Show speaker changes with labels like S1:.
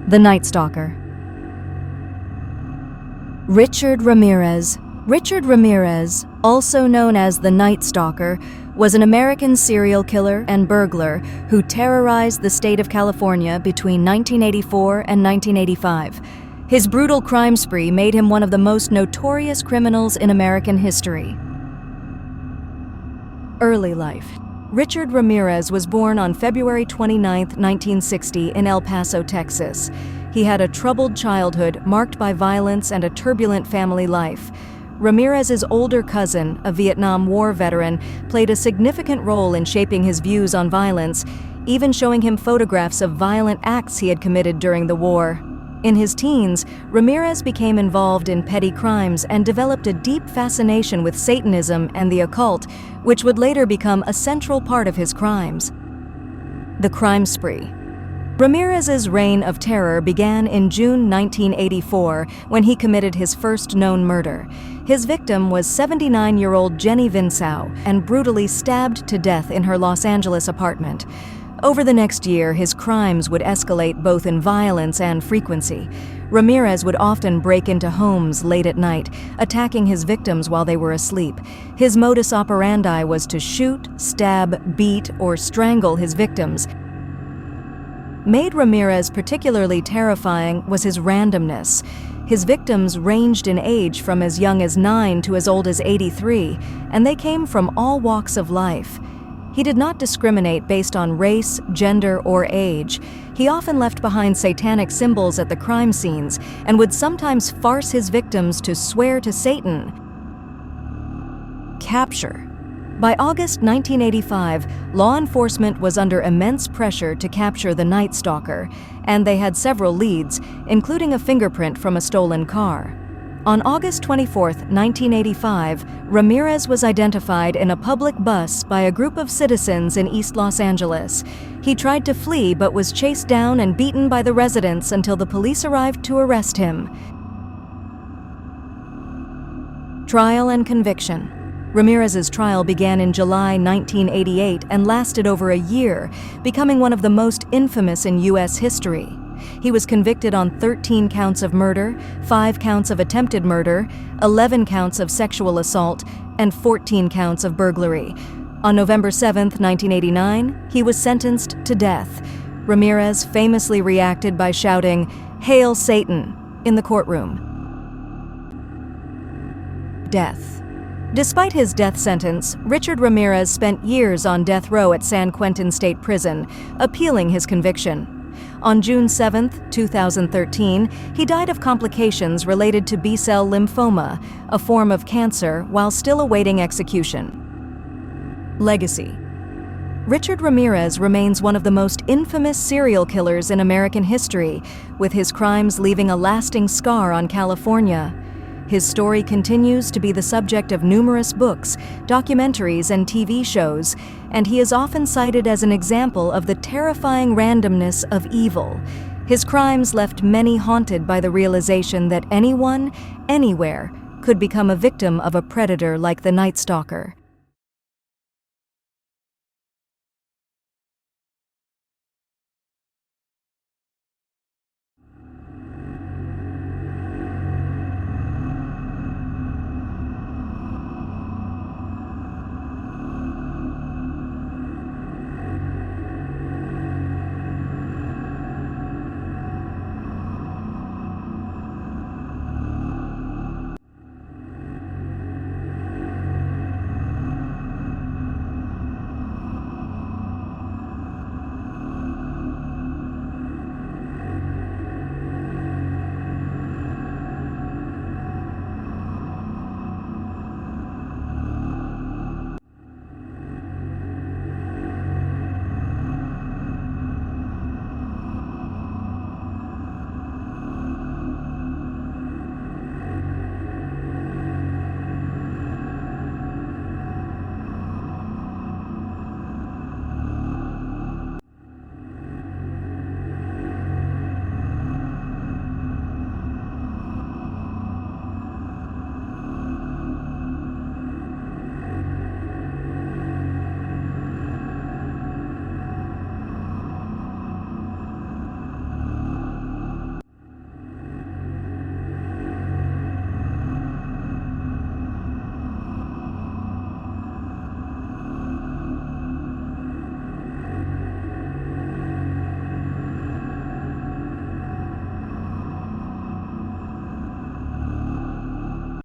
S1: The Night Stalker. Richard Ramirez. Richard Ramirez, also known as the Night Stalker, was an American serial killer and burglar who terrorized the state of California between 1984 and 1985. His brutal crime spree made him one of the most notorious criminals in American history. Early life. Richard Ramirez was born on February 29, 1960 in El Paso, Texas. He had a troubled childhood marked by violence and a turbulent family life. Ramirez's older cousin, a Vietnam War veteran, played a significant role in shaping his views on violence, even showing him photographs of violent acts he had committed during the war. In his teens, Ramirez became involved in petty crimes and developed a deep fascination with Satanism and the occult, which would later become a central part of his crimes. The crime spree. Ramirez's reign of terror began in June 1984 when he committed his first known murder. His victim was 79-year-old Jenny Vinsau and brutally stabbed to death in her Los Angeles apartment. Over the next year, his crimes would escalate both in violence and frequency. Ramirez would often break into homes late at night, attacking his victims while they were asleep. His modus operandi was to shoot, stab, beat, or strangle his victims. Made Ramirez particularly terrifying was his randomness. His victims ranged in age from as young as 9 to as old as 83, and they came from all walks of life. He did not discriminate based on race, gender, or age. He often left behind satanic symbols at the crime scenes and would sometimes farce his victims to swear to Satan. Capture. By August 1985, law enforcement was under immense pressure to capture the Night Stalker, and they had several leads, including a fingerprint from a stolen car. On August 24, 1985, Ramirez was identified in a public bus by a group of citizens in East Los Angeles. He tried to flee but was chased down and beaten by the residents until the police arrived to arrest him. Trial and conviction. Ramirez's trial began in July 1988 and lasted over a year, becoming one of the most infamous in U.S. history. He was convicted on 13 counts of murder, 5 counts of attempted murder, 11 counts of sexual assault, and 14 counts of burglary. On November 7, 1989, he was sentenced to death. Ramirez famously reacted by shouting, "Hail Satan!" in the courtroom. Death. Despite his death sentence, Richard Ramirez spent years on death row at San Quentin State Prison, appealing his conviction. On June 7, 2013, he died of complications related to B-cell lymphoma, a form of cancer, while still awaiting execution. Legacy. Richard Ramirez remains one of the most infamous serial killers in American history, with his crimes leaving a lasting scar on California. His story continues to be the subject of numerous books, documentaries, and TV shows, and he is often cited as an example of the terrifying randomness of evil. His crimes left many haunted by the realization that anyone, anywhere, could become a victim of a predator like the Night Stalker.